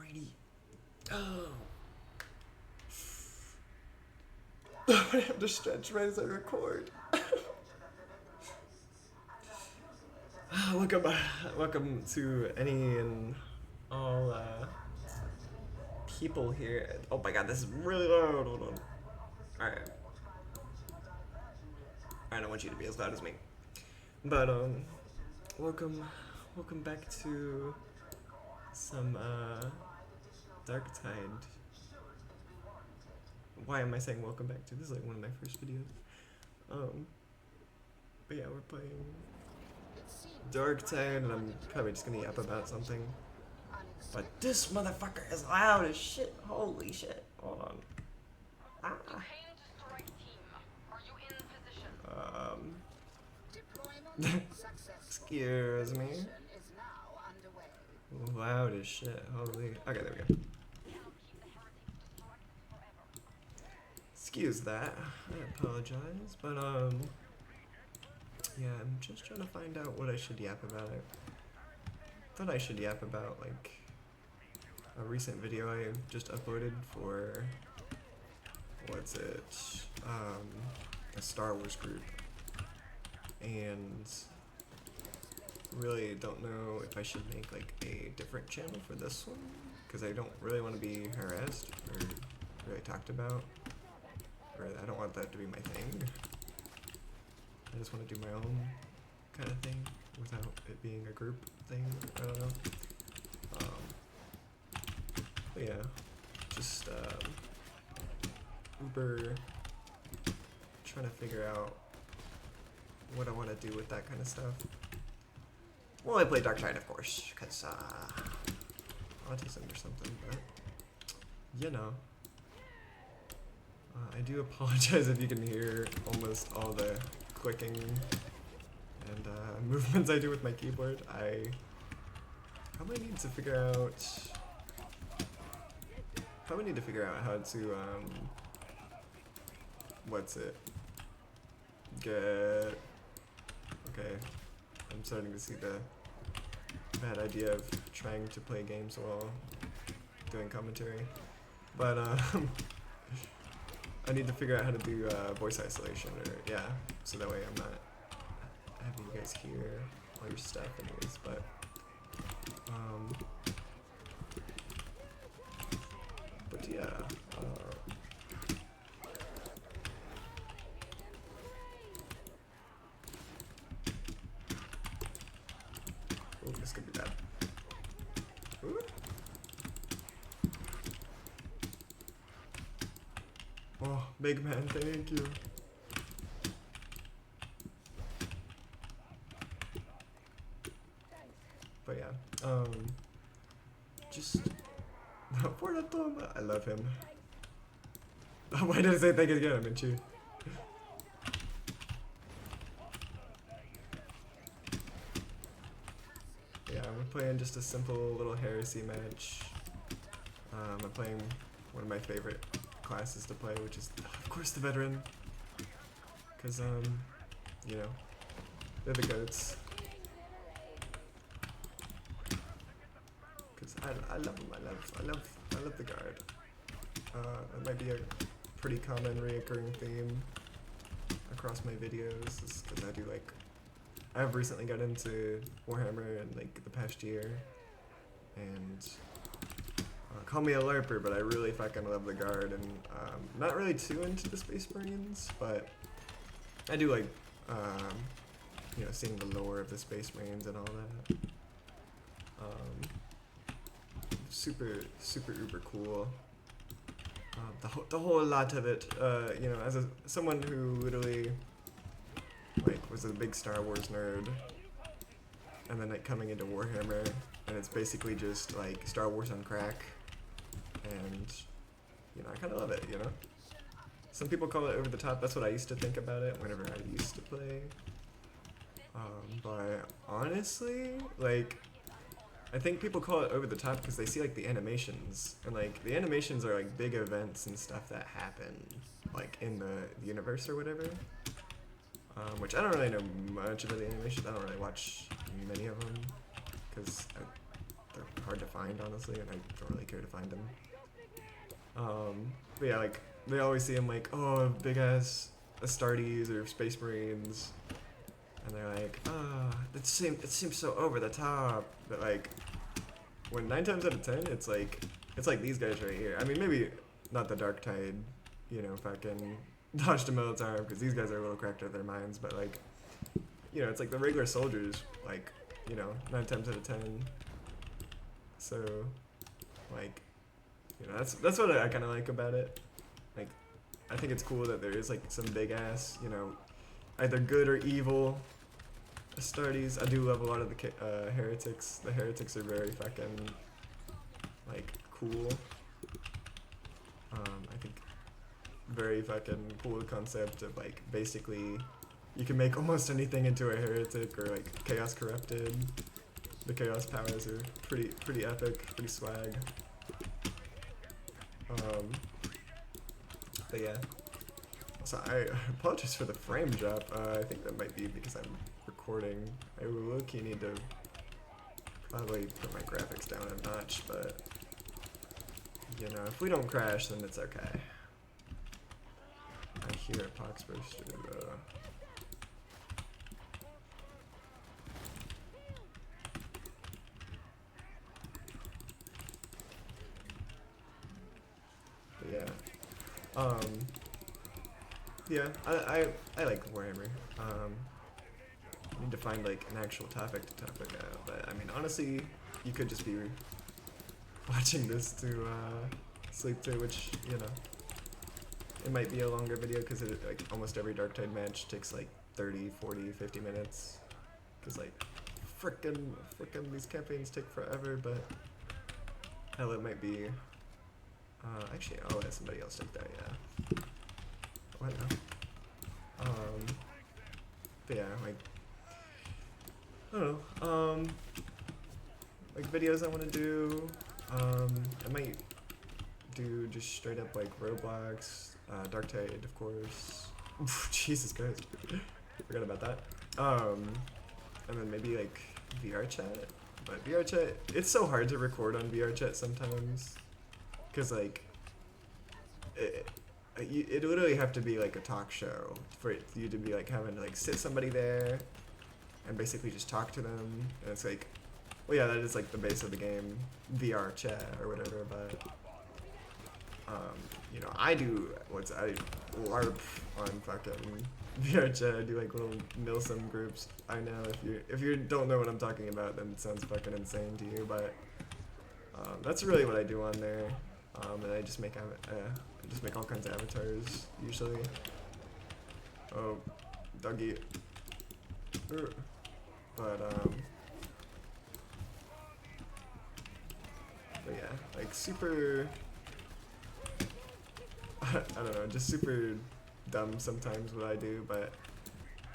Alrighty. Oh. I have to stretch right as I record. welcome to any and all people here. Oh my god, this is really loud. Hold on. Alright. I don't want you to be as loud as me. But welcome back to some Darktide. Why am I saying welcome back to? This is like one of my first videos. But yeah, we're playing Darktide, and I'm probably just gonna yap about something. But this motherfucker is loud as shit. Holy shit. Hold on. Excuse me. Loud as shit. Holy. Okay, there we go. Excuse that. I apologize, but yeah, I'm just trying to find out what I should yap about. I thought I should yap about like a recent video I just uploaded for what's it? A Star Wars group, and really don't know if I should make like a different channel for this one because I don't really want to be harassed or really talked about. Or I don't want that to be my thing. I just want to do my own kind of thing without it being a group thing. I don't know. But yeah, just uber trying to figure out what I want to do with that kind of stuff. Well, I play Darktide, of course, because autism or something, but you know. I do apologize if you can hear almost all the clicking and movements I do with my keyboard. I probably need to figure out how to what's it? Get okay. I'm starting to see the bad idea of trying to play games while doing commentary, but I need to figure out how to do voice isolation, or yeah, so that way I'm not having you guys hear all your stuff anyways, but yeah, oh, this could be bad. Ooh. Oh, big man, thank you. But yeah, just for the Tom, I love him. Why did I say thank you again? I'm in chew. Yeah, we're playing just a simple little heresy match. I'm playing one of my favorite classes to play, which is of course the veteran, because you know, they're the goats. Because I love them. I love the guard. It might be a pretty common reoccurring theme across my videos, is because I do like, I've recently got into Warhammer in like the past year, and call me a LARPer, but I really fucking love the guard, and not really too into the Space Marines, but I do like you know, seeing the lore of the Space Marines and all that. Super uber cool. The whole lot of it. You know, as someone who literally like was a big Star Wars nerd, and then like coming into Warhammer, and it's basically just like Star Wars on crack, and you know, I kind of love it. You know, some people call it over the top. That's what I used to think about it whenever I used to play. But honestly, like, I think people call it over the top because they see like the animations, and like the animations are like big events and stuff that happen like in the universe or whatever. Which I don't really know much about the animations. I don't really watch many of them because they're hard to find, honestly, and I don't really care to find them. But yeah, like, they always see them like, oh, big ass Astartes or Space Marines, and they're like, ah, oh, it seems so over the top. But like, when 9 times out of 10, it's like these guys right here. I mean, maybe not the Darktide, you know, fucking dodge to Militar, because these guys are a little cracked out of their minds, but like, you know, it's like the regular soldiers, like, you know, 9 times out of 10. So, like, you know, that's what I kind of like about it. Like, I think it's cool that there is like some big ass, you know, either good or evil Astartes. I do love a lot of the heretics. The heretics are very fucking like cool. I think very fucking cool concept of like basically you can make almost anything into a heretic, or like chaos corrupted. The chaos powers are pretty epic, pretty swag. But yeah. So I apologize for the frame drop. I think that might be because I'm recording. I low-key need to probably put my graphics down a notch, but you know, if we don't crash, then it's okay. I hear a pox burst. But yeah. Yeah, I like Warhammer. I need to find like an actual topic to talk about, but I mean, honestly, you could just be watching this to sleep through, which, you know, it might be a longer video because like almost every Darktide match takes like 30, 40, 50 minutes, because like frickin' these campaigns take forever. But hell, it might be actually I'll let somebody else take that. Yeah, why not? But yeah, like, I don't know, like videos I want to do, I might do just straight up like Roblox, Darktide, of course. Jesus Christ, forgot about that. And then maybe like VR chat, but VR chat, it's so hard to record on VR chat sometimes, cause like, it literally have to be like a talk show for you to be like having to like sit somebody there and basically just talk to them, and it's like, well, yeah, that is like the base of the game, VR chat or whatever. But you know, I LARP on fucking VR chat. I do like little milsim groups. I know if you don't know what I'm talking about, then it sounds fucking insane to you, but that's really what I do on there. And I just make all kinds of avatars usually. Oh, doggy. But yeah, like super, I don't know, just super dumb sometimes what I do, but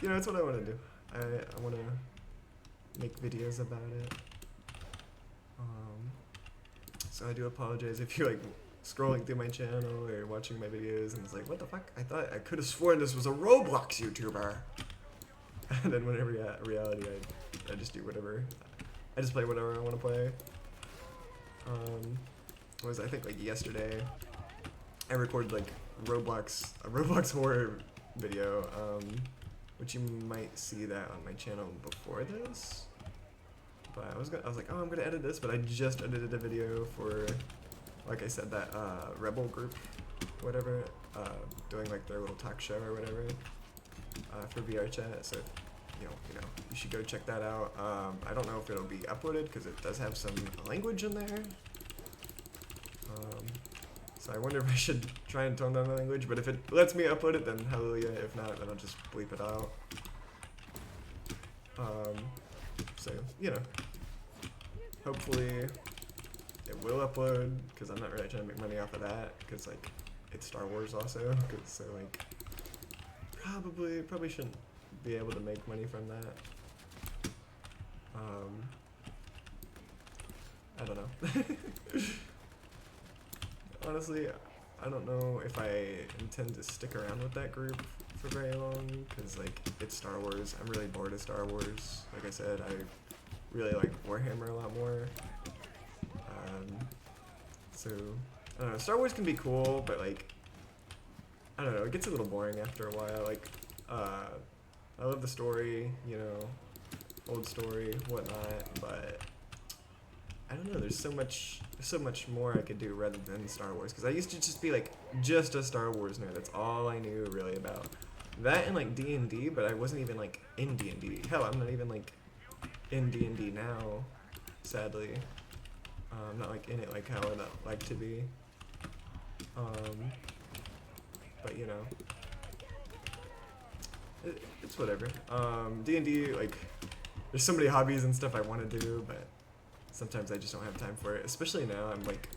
you know, it's what I want to do. I want to make videos about it. So I do apologize if you're like scrolling through my channel or watching my videos and it's like, what the fuck? I could have sworn this was a Roblox YouTuber. And then whenever reality, I just do whatever. I just play whatever I want to play. I think like yesterday, I recorded like a Roblox horror video, which you might see that on my channel before this. But I was like, oh, I'm gonna edit this, but I just edited a video for, like I said, that Rebel group, whatever, doing like their little talk show or whatever, for VR chat. So you know, you should go check that out. I don't know if it'll be uploaded because it does have some language in there. So I wonder if I should try and tone down the language, but if it lets me upload it, then hallelujah. If not, then I'll just bleep it out. So, you know, hopefully it will upload, because I'm not really trying to make money off of that, because like it's Star Wars also, so like probably shouldn't be able to make money from that. I don't know. Honestly, I don't know if I intend to stick around with that group for very long, because like it's Star Wars. I'm really bored of Star Wars. Like I said, I really like Warhammer a lot more. So I don't know. Star Wars can be cool, but like I don't know. It gets a little boring after a while. Like I love the story, you know, old story, whatnot, but I don't know. There's so much more I could do rather than Star Wars. Because I used to just be like just a Star Wars nerd. That's all I knew really about. That and like D&D, but I wasn't even like in D&D. Hell, I'm not even like in D&D now, sadly. I'm not like in it like how I'd like to be. But you know, it's whatever. D&D, like, there's so many hobbies and stuff I want to do, but sometimes I just don't have time for it. Especially now, I'm like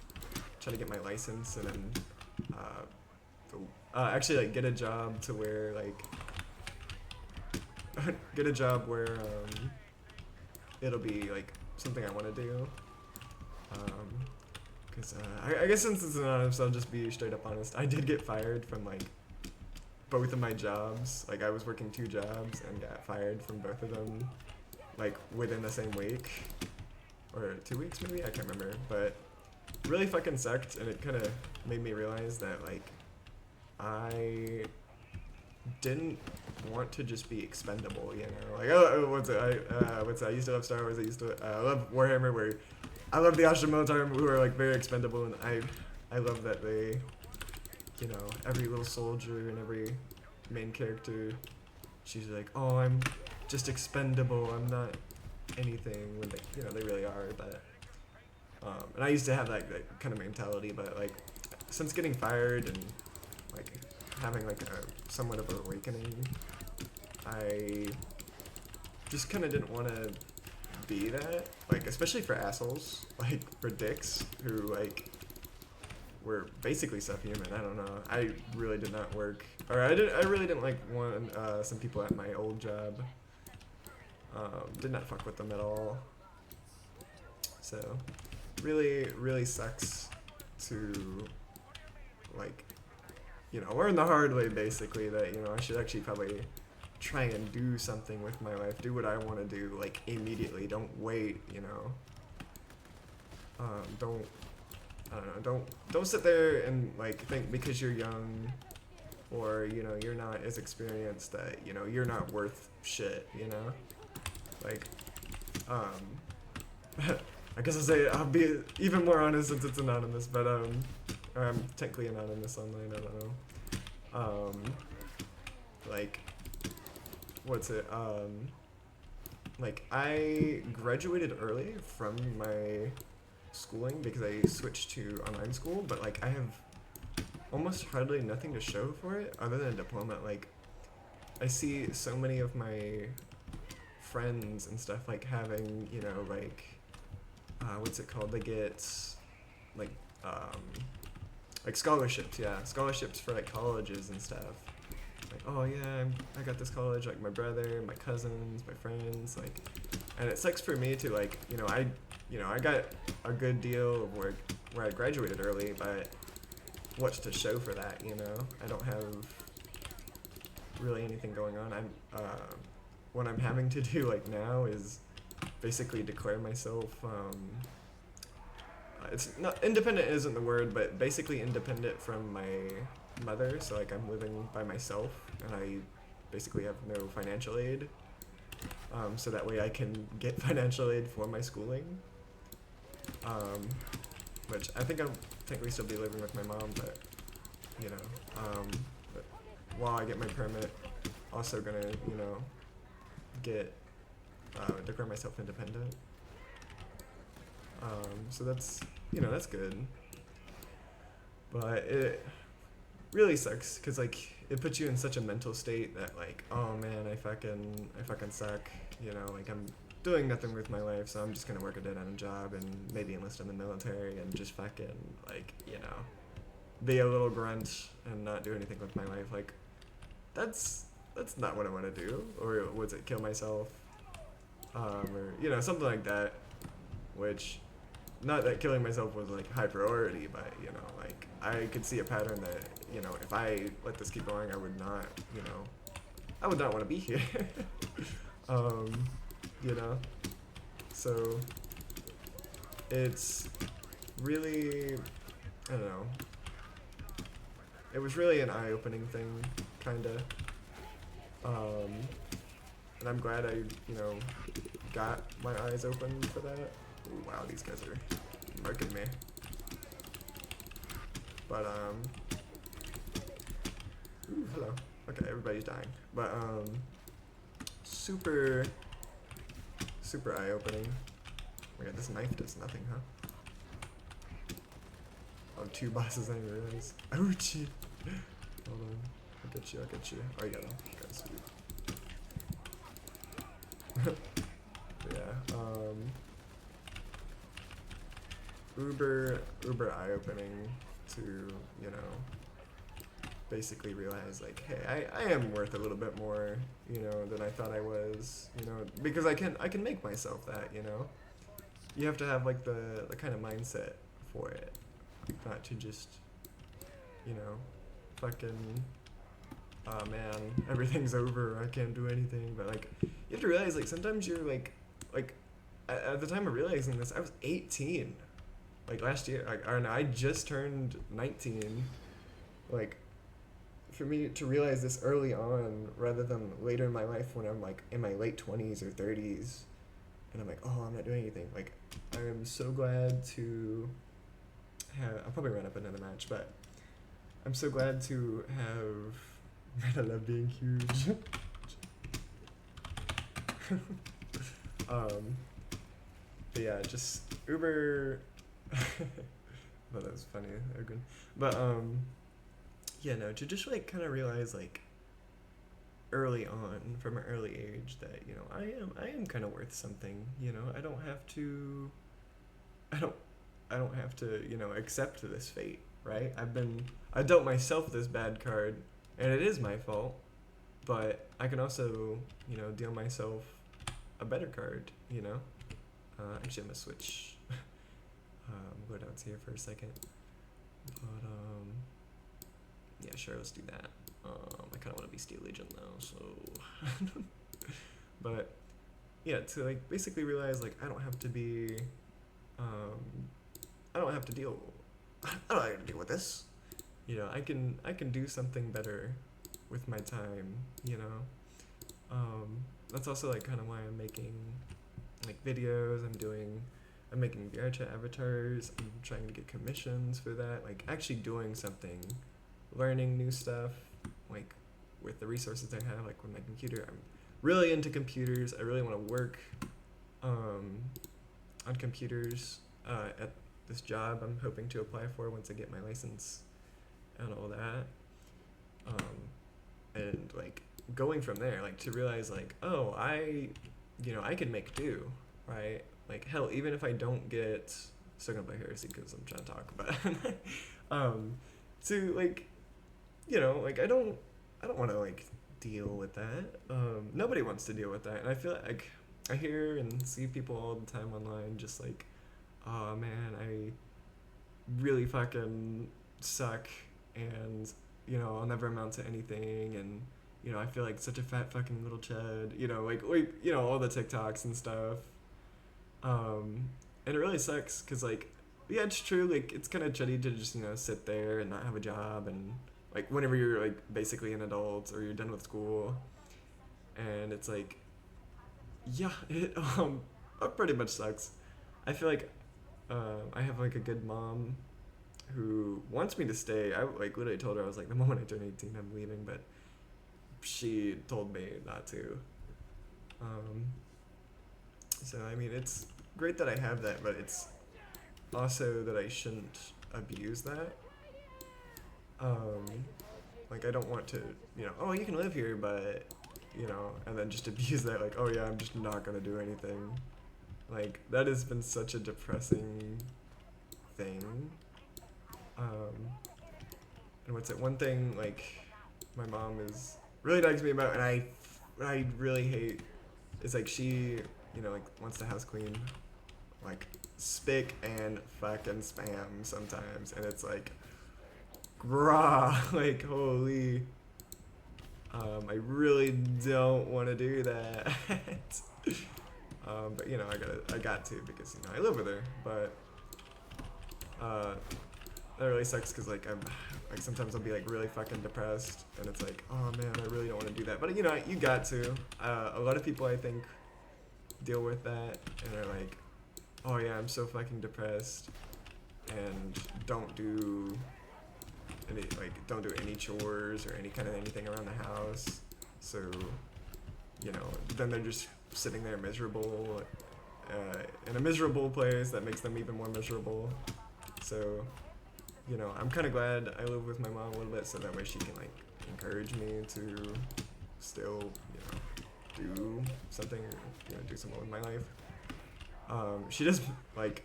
trying to get my license and then actually like get a job to where like it'll be like something I want to do. Because I guess since it's anonymous, I'll just be straight up honest. I did get fired from like both of my jobs. Like I was working 2 jobs and got fired from both of them like within the same week or 2 weeks maybe, I can't remember, but really fucking sucked. And it kind of made me realize that like I didn't want to just be expendable, you know. Like I used to love Star Wars. I love Warhammer, where I love the Ashimotar who are like very expendable, and I love that they, you know, every little soldier and every main character, she's like, oh, I'm just expendable, I'm not anything, when they, you know, they really are. But and I used to have that kind of mentality, but like since getting fired and like having like a somewhat of an awakening, I just kind of didn't want to be that, like, especially for assholes, like for dicks who like were basically subhuman. I don't know. I really did not work, or I really didn't like some people at my old job. Did not fuck with them at all. So really sucks to like, you know, learn the hard way basically that, you know, I should actually probably try and do something with my life, do what I want to do like immediately. Don't wait, you know. Don't sit there and like think because you're young or, you know, you're not as experienced that, you know, you're not worth shit, you know. Like I guess I'll be even more honest since it's anonymous, but I'm technically anonymous online, I don't know. Like what's it? Like I graduated early from my schooling because I switched to online school, but like I have almost hardly nothing to show for it other than a diploma. Like I see so many of my friends and stuff like having, you know, like what's it called? They get like scholarships, scholarships for like colleges and stuff. Like, oh yeah, I got this college, like my brother, my cousins, my friends, like, and it sucks for me to like, you know, I got a good deal of where I graduated early, but what's to show for that, you know? I don't have really anything going on. What I'm having to do like now is basically declare myself, it's not, independent isn't the word, but basically independent from my mother. So like I'm living by myself and I basically have no financial aid, so that way I can get financial aid for my schooling, which I think I'll technically still be living with my mom, but you know, but while I get my permit, also gonna, you know, get declare myself independent. So that's, you know, that's good, but it really sucks because like it puts you in such a mental state that like, oh man, I fucking suck, you know, like I'm doing nothing with my life, so I'm just gonna work a dead-end job and maybe enlist in the military and just fucking like, you know, be a little grunt and not do anything with my life. Like that's not what I want to do. Or was it kill myself, or you know, something like that, which, not that killing myself was like high priority, but you know, like I could see a pattern that, you know, if I let this keep going, I would not, you know, I would not want to be here. You know, so it's really, I don't know. It was really an eye-opening thing, kinda. And I'm glad I, you know, got my eyes open for that. Ooh, wow, these guys are murking me. But, ooh, hello. Okay, everybody's dying. But, super eye-opening. Oh my god, this knife does nothing, huh? Oh, 2 bosses, I didn't realize. Ouchie! Hold on. I'll get you. Oh, you got him. Okay, sweet. Yeah, uber eye-opening to, you know, basically realize, like, hey, I am worth a little bit more, you know, than I thought I was, you know, because I can make myself that, you know. You have to have, like, the kind of mindset for it, not to just, you know, fucking, oh man, everything's over, I can't do anything, but, like, you have to realize, like, sometimes you're, like, at the time of realizing this, I was 18, like, last year, like, or no, I just turned 19, like, for me to realize this early on, rather than later in my life when I'm, like, in my late 20s or 30s, and I'm like, oh, I'm not doing anything, like, I am so glad to have, I'll probably run up another match, but I'm so glad to have, I love being huge. But yeah, just uber, I thought that was funny, Ogun. But, yeah, no, to just, like, kind of realize, like, early on, from an early age, that, you know, I am kind of worth something, you know. I don't have to, you know, accept this fate, right? I dealt myself this bad card, and it is my fault, but I can also, you know, deal myself a better card, you know. Actually, I'm gonna switch. Go down to here for a second. But yeah, sure, let's do that. I kind of want to be Steel Legion though, so. But yeah, to, like, basically realize, like, I don't have to be, I don't have to deal with this. You know, I can do something better with my time. You know, that's also, like, kind of why I'm making, like, videos. I'm making VR chat avatars. I'm trying to get commissions for that. Like, actually doing something, learning new stuff, like, with the resources I have, like, with my computer. I'm really into computers. I really want to work on computers at this job I'm hoping to apply for once I get my license and all that. And, like, going from there, like, to realize, like, oh, you know, I can make do, right? Like, hell, even if I don't get, still gonna play Heresy because I'm trying to talk, but to, like, you know, like, I don't want to, like, deal with that. Nobody wants to deal with that, and I feel like I hear and see people all the time online just like, oh man, I really fucking suck, and, you know, I'll never amount to anything, and, you know, I feel like such a fat fucking little chud, you know, like, you know, all the TikToks and stuff. And it really sucks, because, like, yeah, it's true, like, it's kind of chuddy to just, you know, sit there and not have a job, and, like, whenever you're, like, basically an adult, or you're done with school, and it's like, yeah, it pretty much sucks. I feel like, I have, like, a good mom who wants me to stay. I, like, literally told her, I was like, the moment I turn 18, I'm leaving, but she told me not to. So, I mean, it's great that I have that, but it's also that I shouldn't abuse that. Like, I don't want to, you know, oh, you can live here, but, you know, and then just abuse that, like, oh yeah, I'm just not gonna do anything. Like, that has been such a depressing thing. And what's it, one thing, like, my mom is really nags me about, and I really hate, is, like, she, you know, like, wants to house clean, like, spick and fucking spam sometimes, and it's like, grah, like, holy, I really don't want to do that. But, you know, I got to, because, you know, I live with her, but, That really sucks because like sometimes I'll be like really fucking depressed and it's like, oh man, I really don't want to do that, but you know, you got to. A lot of people I think deal with that and they're like, oh yeah, I'm so fucking depressed and don't do any chores or any kind of anything around the house. So, you know, then they're just sitting there miserable in a miserable place that makes them even more miserable. So, you know, I'm kind of glad I live with my mom a little bit so that way she can like encourage me to still, you know, do something, you know, do something with my life. She does like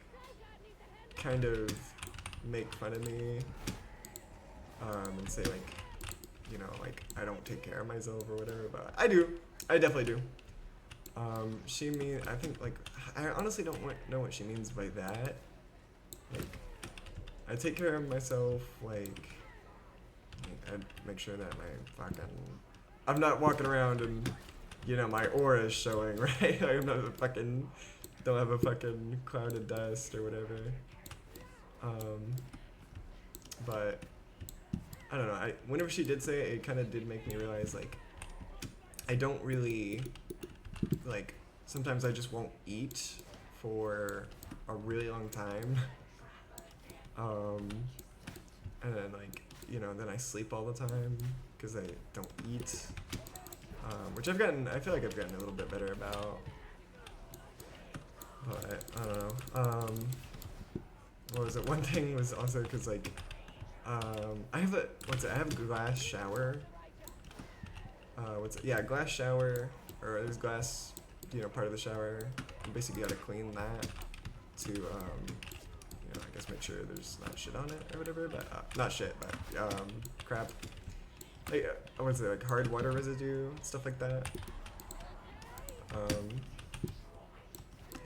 kind of make fun of me and say like, you know, like I don't take care of myself or whatever, but I do. I definitely do. I think like, I honestly don't know what she means by that. Like, I take care of myself, like I make sure that I'm not walking around and, you know, my aura is showing, right? I'm not don't have a fucking cloud of dust or whatever. But I don't know, whenever she did say it, it kind of did make me realize, like, I don't really, like, sometimes I just won't eat for a really long time. And then, like, you know, then I sleep all the time because I don't eat. Which I feel like I've gotten a little bit better about. But, I don't know. What was it? One thing was also because, like, I have a glass shower. Yeah, glass shower, or there's glass, you know, part of the shower. You basically gotta clean that to, you know, I guess make sure there's not shit on it or whatever, but, not shit, but, crap. Like, what's it, like hard water residue, stuff like that.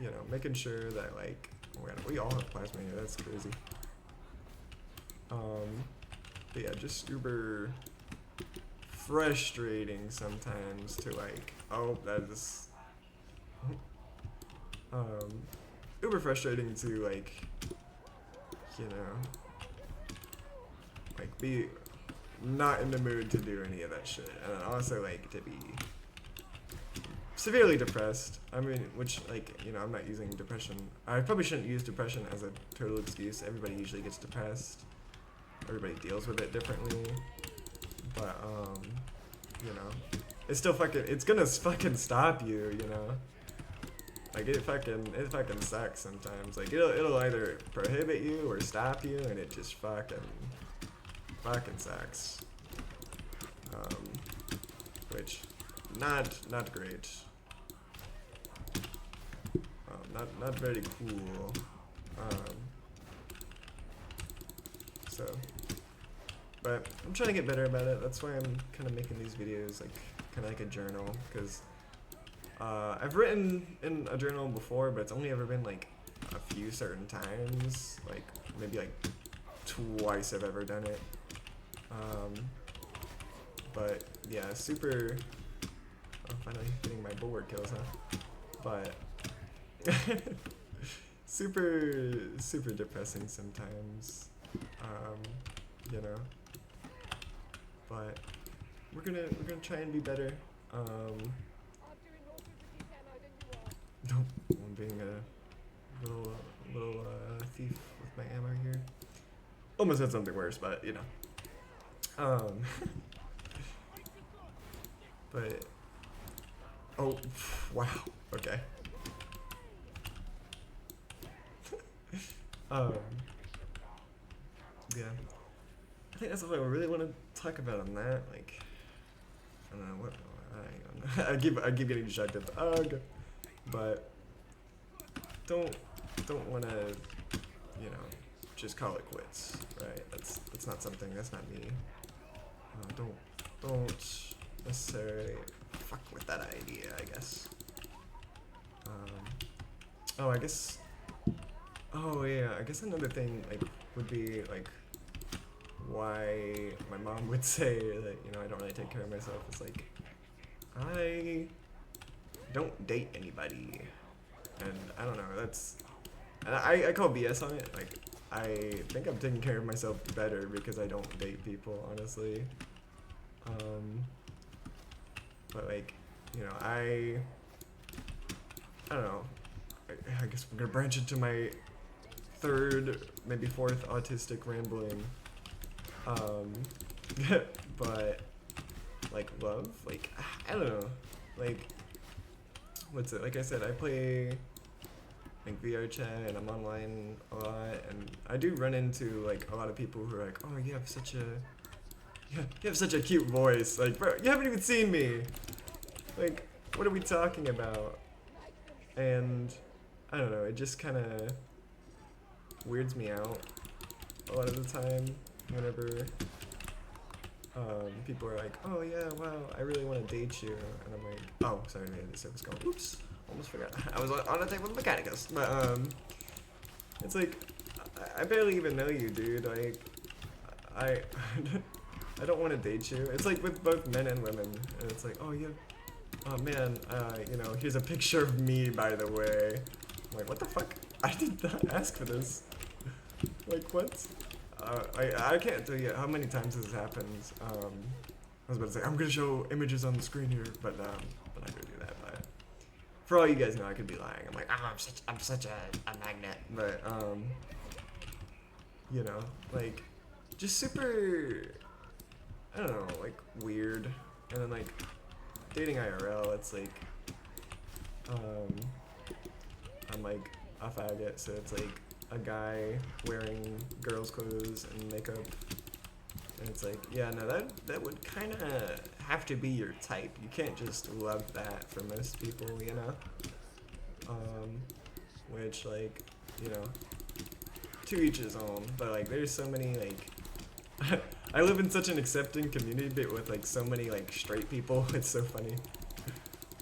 You know, making sure that, like, we all have plasma here, that's crazy. But yeah, just uber frustrating sometimes to like, oh, that is, uber frustrating to like, you know, like be not in the mood to do any of that shit, and also like to be severely depressed. I mean, which, like, you know, I'm not using depression. I probably shouldn't use depression as a total excuse. Everybody usually gets depressed. Everybody deals with it differently. But, you know, it's still it's gonna fucking stop you, you know? Like, it fucking sucks sometimes. Like, it'll either prohibit you or stop you, and it just fucking sucks. Which, not great. Not very cool. So, but I'm trying to get better about it. That's why I'm kind of making these videos like kind of like a journal, because I've written in a journal before, but it's only ever been like a few certain times, like maybe like twice I've ever done it. But yeah, super. I'm finally hitting my bulwark kills, huh? But super depressing sometimes. You know. But we're gonna try and be better. I'm being a little thief with my ammo here. Almost had something worse, but you know. But oh wow, okay. Yeah, I think that's what I really want to talk about on that. Like, I don't know what I keep getting distracted. Ugh. But don't want to, you know, just call it quits, right? That's not something. That's not me. Don't necessarily fuck with that idea, I guess. Oh, I guess. Oh yeah, I guess another thing like would be like why my mom would say that, you know, I don't really take care of myself. It's like I don't date anybody, and I don't know. And I call BS on it. Like I think I'm taking care of myself better because I don't date people, honestly. But like, you know, I don't know. I guess we're gonna branch into my third, maybe fourth autistic rambling. But like love, like I don't know, like what's it? Like I said, I play like VR chat and I'm online a lot, and I do run into like a lot of people who are like, oh, you have such a cute voice. Like, bro, you haven't even seen me. Like, what are we talking about? And I don't know, it just kind of weirds me out a lot of the time whenever people are like, oh yeah, wow, I really want to date you. And I'm like, oh, sorry, man, this was going, oops, almost forgot. I was on a table with Mechanicus. But it's like, I barely even know you, dude. Like, I don't want to date you. It's like with both men and women. And it's like, oh yeah, oh man, you know, here's a picture of me, by the way. I'm like, what the fuck? I did not ask for this. Like, what? I can't tell you how many times this happens. I was about to say, I'm gonna show images on the screen here, but I'm not gonna do that. But for all you guys know, I could be lying. I'm like, oh, I'm such a magnet. But, you know, like, just super, I don't know, like, weird. And then, like, dating IRL, it's like, I'm like a faggot, so it's like a guy wearing girls' clothes and makeup, and it's like, yeah, no, that would kind of have to be your type. You can't just love that for most people, you know. Which, like, you know, to each his own. But like, there's so many like, I live in such an accepting community, but with like so many like straight people. It's so funny.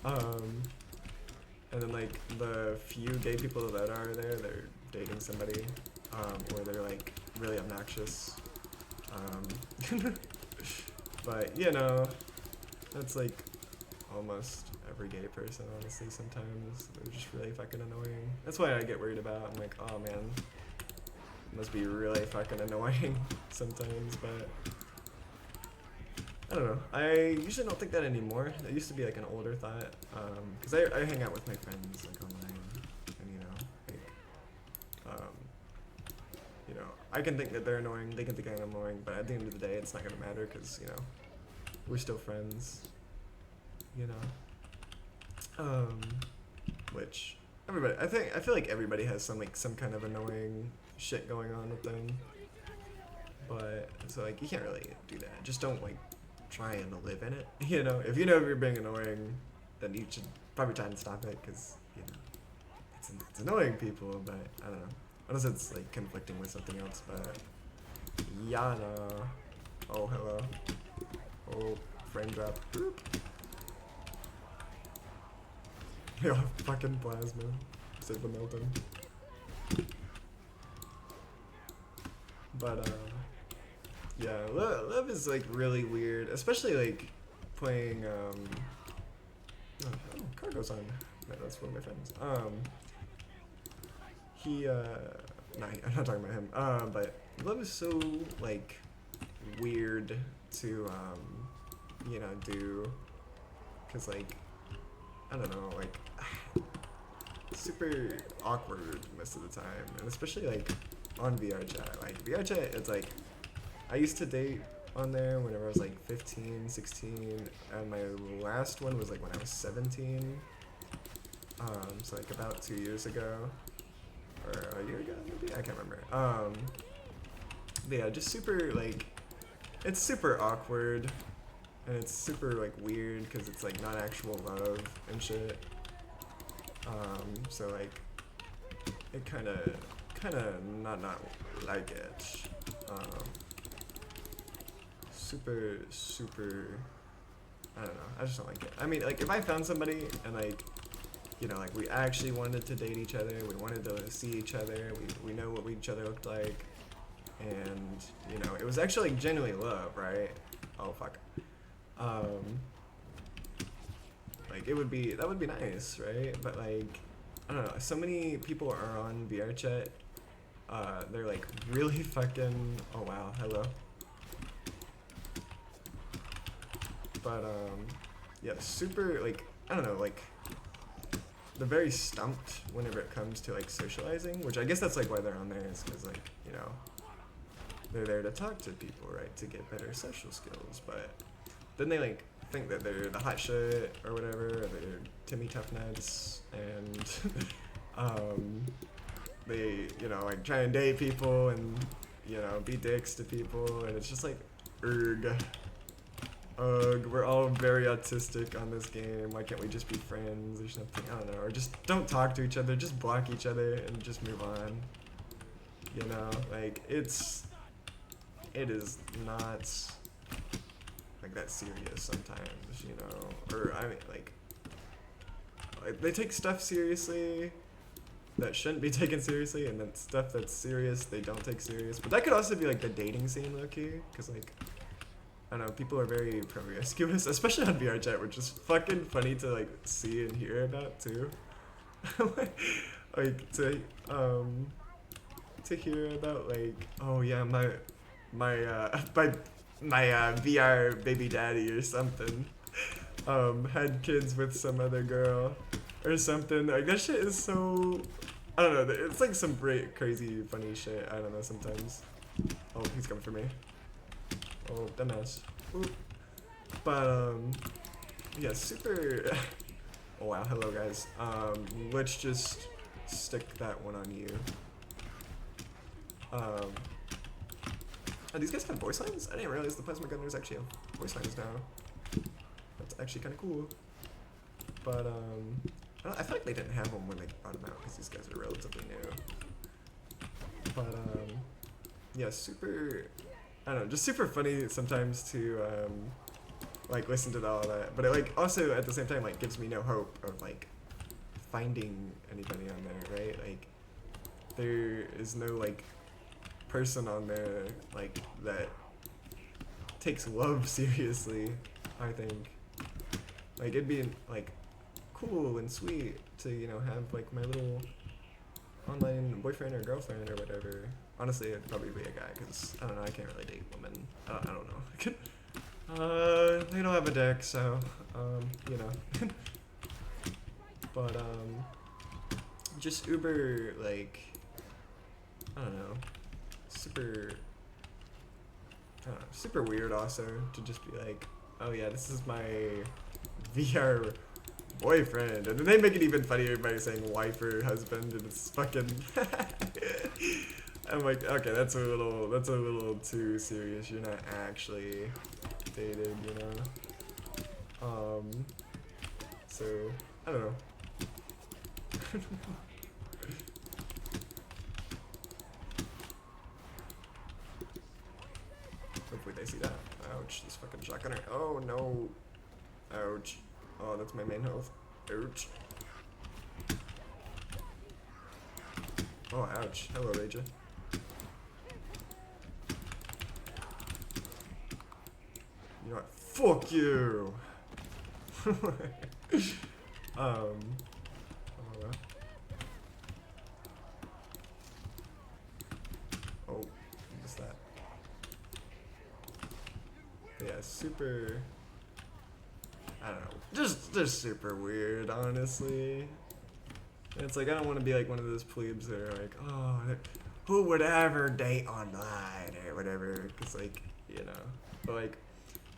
And then like the few gay people that are there, they're dating somebody, or they're like really obnoxious. But you know, that's like almost every gay person, honestly. Sometimes they're just really fucking annoying. That's why I get worried about. I'm like, oh man, it must be really fucking annoying sometimes. But I don't know. I usually don't think that anymore. That used to be like an older thought, because I hang out with my friends like online, and you know, like, you know, I can think that they're annoying, they can think I'm annoying, but at the end of the day, it's not gonna matter because you know, we're still friends, you know. Which everybody, I feel like everybody has some kind of annoying shit going on with them, but so like you can't really do that. Just don't like try and live in it, you know. If you know you're being annoying, then you should probably try and stop it, because you know it's annoying people. But I don't know, unless it's like conflicting with something else. But Yana, oh hello, oh frame drop. Boop. Yeah, fucking plasma, save the Milton. But yeah, love is like really weird, especially like playing oh, Cargo's on. No, that's one of my friends. Nah, I'm not talking about him. But love is so like weird to you know, do, cause like I don't know, like super awkward most of the time, and especially like on VR chat. Like VR chat, it's like, I used to date on there whenever I was like 15, 16, and my last one was like when I was 17. So like about 2 years ago, or a year ago maybe, I can't remember. But yeah, just super like, it's super awkward, and it's super like weird because it's like not actual love and shit. So like, it kind of not like it. Super, I don't know, I just don't like it. I mean, like, if I found somebody and like, you know, like we actually wanted to date each other, we wanted to see each other, we know what each other looked like, and you know, it was actually like genuinely love, right? Oh fuck. Like that would be nice, right? But like, I don't know, so many people are on VR chat they're like really fucking, oh wow, hello. But yeah, super like, I don't know, like they're very stumped whenever it comes to like socializing, which I guess that's like why they're on there, is because like, you know, they're there to talk to people, right, to get better social skills. But then they like think that they're the hot shit or whatever, or they're Timmy Tough Nuts, and they, you know, like try and date people and, you know, be dicks to people, and it's just like, ugh. Ugh, we're all very autistic on this game. Why can't we just be friends or something? I don't know. Or just don't talk to each other. Just block each other and just move on. You know, like it is not like that serious sometimes, you know. Or I mean, like they take stuff seriously that shouldn't be taken seriously, and then stuff that's serious they don't take serious. But that could also be like the dating scene, low-key, because like, I don't know, people are very promiscuous, especially on VR chat, which is fucking funny to like see and hear about too. Like to hear about like, oh yeah, my VR baby daddy or something had kids with some other girl or something. Like that shit is so, I don't know, it's like some great crazy funny shit. I don't know sometimes. Oh, he's coming for me. Oh, dumbass. Oop. But, yeah, super... Oh, wow, hello, guys. Let's just stick that one on you. Oh, these guys have voice lines? I didn't realize the plasma gunners actually have voice lines now. That's actually kind of cool. But, I feel like they didn't have them when they brought them out, because these guys are relatively new. But, yeah, super... I don't know, just super funny sometimes to like listen to all that, but it like also at the same time like gives me no hope of like finding anybody on there, right? Like there is no like person on there like that takes love seriously. I think like it'd be like cool and sweet to, you know, have like my little online boyfriend or girlfriend or whatever. Honestly, it'd probably be a guy, because, I don't know, I can't really date women. I don't know. They don't have a dick, so, you know. But, just uber, like, I don't know, super, I don't know, super weird also to just be like, oh yeah, this is my VR boyfriend, and then they make it even funnier by saying wife or husband, and it's fucking... I'm like, okay, that's a little too serious. You're not actually dated, you know. So I don't know. Hopefully they see that. Ouch! This fucking shotgunner. Oh no! Ouch! Oh, that's my main health. Ouch! Oh, ouch! Hello, Raja. You know what? Fuck you! Oh, what's that? Yeah, super... I don't know. Just super weird, honestly. And it's like, I don't want to be like one of those plebes that are like, oh, who would ever date online or whatever, because like, you know, but like,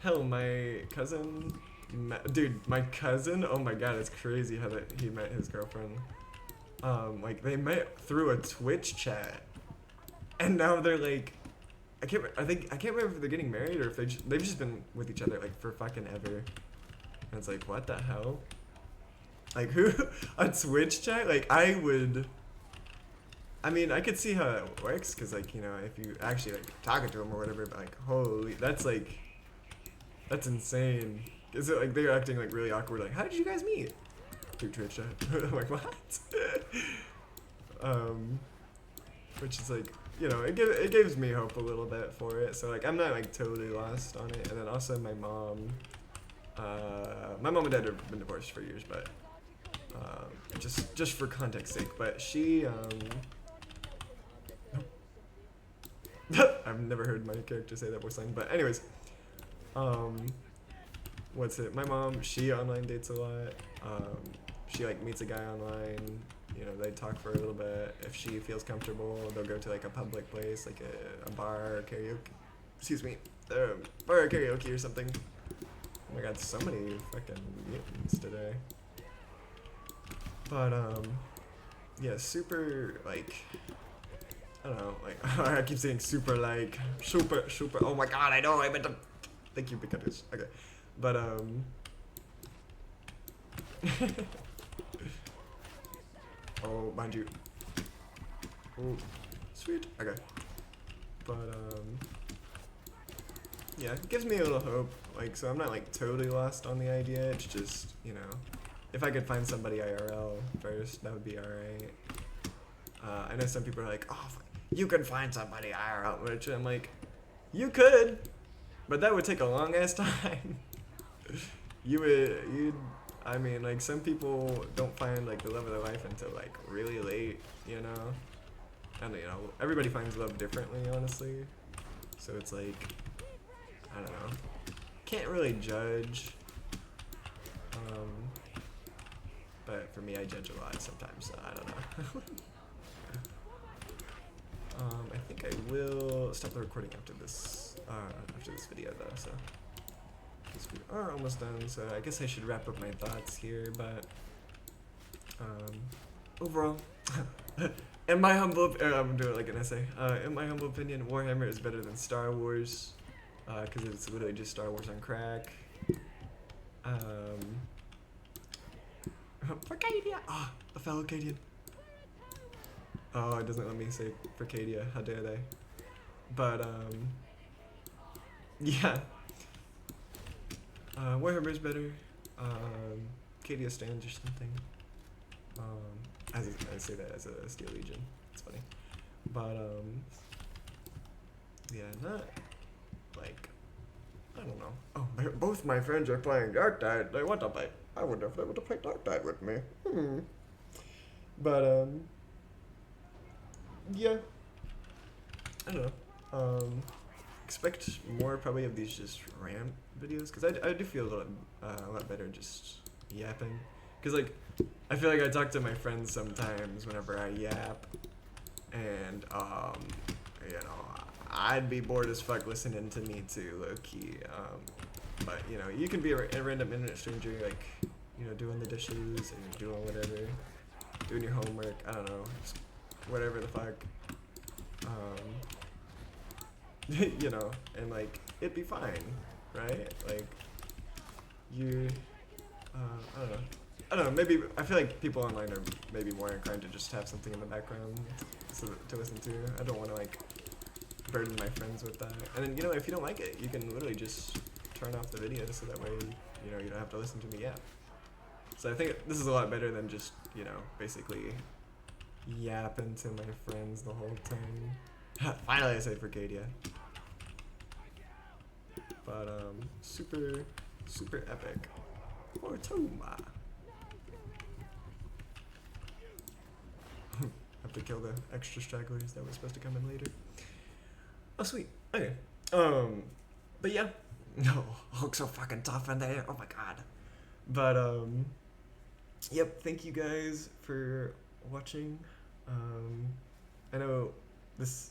hell, my cousin, dude, my cousin, oh my god, it's crazy how that he met his girlfriend. Like they met through a Twitch chat, and now they're like, I can't remember if they're getting married or if they've just been with each other like for fucking ever. And it's like, what the hell? Like who, a Twitch chat? Like I mean, I could see how it works, cause like, you know, if you actually like talking to them or whatever, but like, holy, that's insane. Is it like they're acting like really awkward? Like, how did you guys meet? Through Twitch chat. I'm like, what? Which is like, you know, it gives me hope a little bit for it. So like, I'm not like totally lost on it. And then also my mom and dad have been divorced for years, but just for context sake. But she I've never heard my character say that voice line. But anyways, what's it? My mom, she online dates a lot. She like meets a guy online. You know, they talk for a little bit. If she feels comfortable, they'll go to like a public place, like a bar or karaoke. Excuse me, bar or karaoke or something. Oh my god, so many fucking mutants today. But yeah, super like, I don't know, like I keep saying super like super. Oh my god, I know I meant to. Thank you, because okay, but oh, mind you. Oh, sweet. Okay. But yeah, it gives me a little hope. Like, so I'm not like totally lost on the idea. It's just, you know, if I could find somebody IRL first, that would be alright. I know some people are like, oh, you can find somebody IRL, which I'm like, you could, but that would take a long ass time. I mean, like, some people don't find like the love of their life until like really late, you know? And you know, everybody finds love differently, honestly. So it's like, I don't know. Can't really judge. But for me, I judge a lot sometimes, so I don't know. I think I will stop the recording after this video though, so. Because we are almost done, so I guess I should wrap up my thoughts here, but overall, in my humble, I'm doing like an essay. In my humble opinion, Warhammer is better than Star Wars, because it's literally just Star Wars on crack. Forcadia! Ah, a fellow Cadian. Oh, it doesn't let me say Forcadia. How dare they? But yeah. Warhammer's better. Cadia stands or something. I say that as a Steel Legion. It's funny. But yeah, not like, I don't know. Oh, both my friends are playing Darktide. They want to play. I wonder if they want to play Darktide with me. But yeah. I don't know. Expect more probably of these just rant videos, because I do feel a lot better just yapping. Because like, I feel like I talk to my friends sometimes whenever I yap, and you know, I'd be bored as fuck listening to me too, low key. But you know, you can be a random internet stranger, like, you know, doing the dishes or doing whatever, doing your homework. I don't know, just whatever the fuck. You know, and like, it'd be fine, right? Like, I don't know, maybe, I feel like people online are maybe more inclined to just have something in the background to listen to. I don't want to like burden my friends with that. And then, you know, if you don't like it, you can literally just turn off the video, so that way, you know, you don't have to listen to me yap. So I think this is a lot better than just, you know, basically yapping to my friends the whole time. Finally I said Forcadia. But super epic. Fortuma. Have to kill the extra stragglers that were supposed to come in later. Oh sweet. Okay. But yeah. No, Hulk's so fucking tough in there. Oh my god. But yep, thank you guys for watching. I know this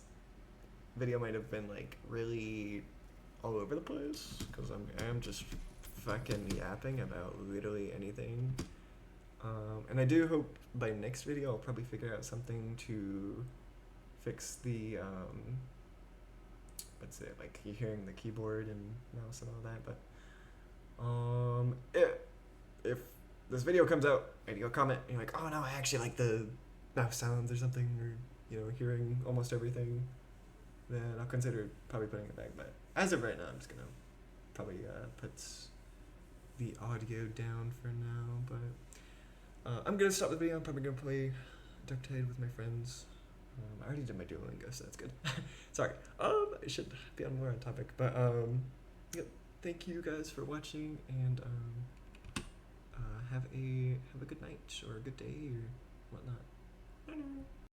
video might have been like really all over the place, because I am just fucking yapping about literally anything. And I do hope by next video I'll probably figure out something to fix the what's it, like, you're hearing the keyboard and mouse and all that. But if this video comes out and you'll comment and you're like, oh no, I actually like the mouse sounds or something, or, you know, hearing almost everything, then I'll consider probably putting it back. But as of right now, I'm just gonna probably put the audio down for now. But I'm gonna stop the video. I'm probably gonna play Darktide with my friends. I already did my Duolingo, so that's good. Sorry. I should be on more on topic, but yep. Thank you guys for watching, and have a good night or a good day or whatnot. I don't know.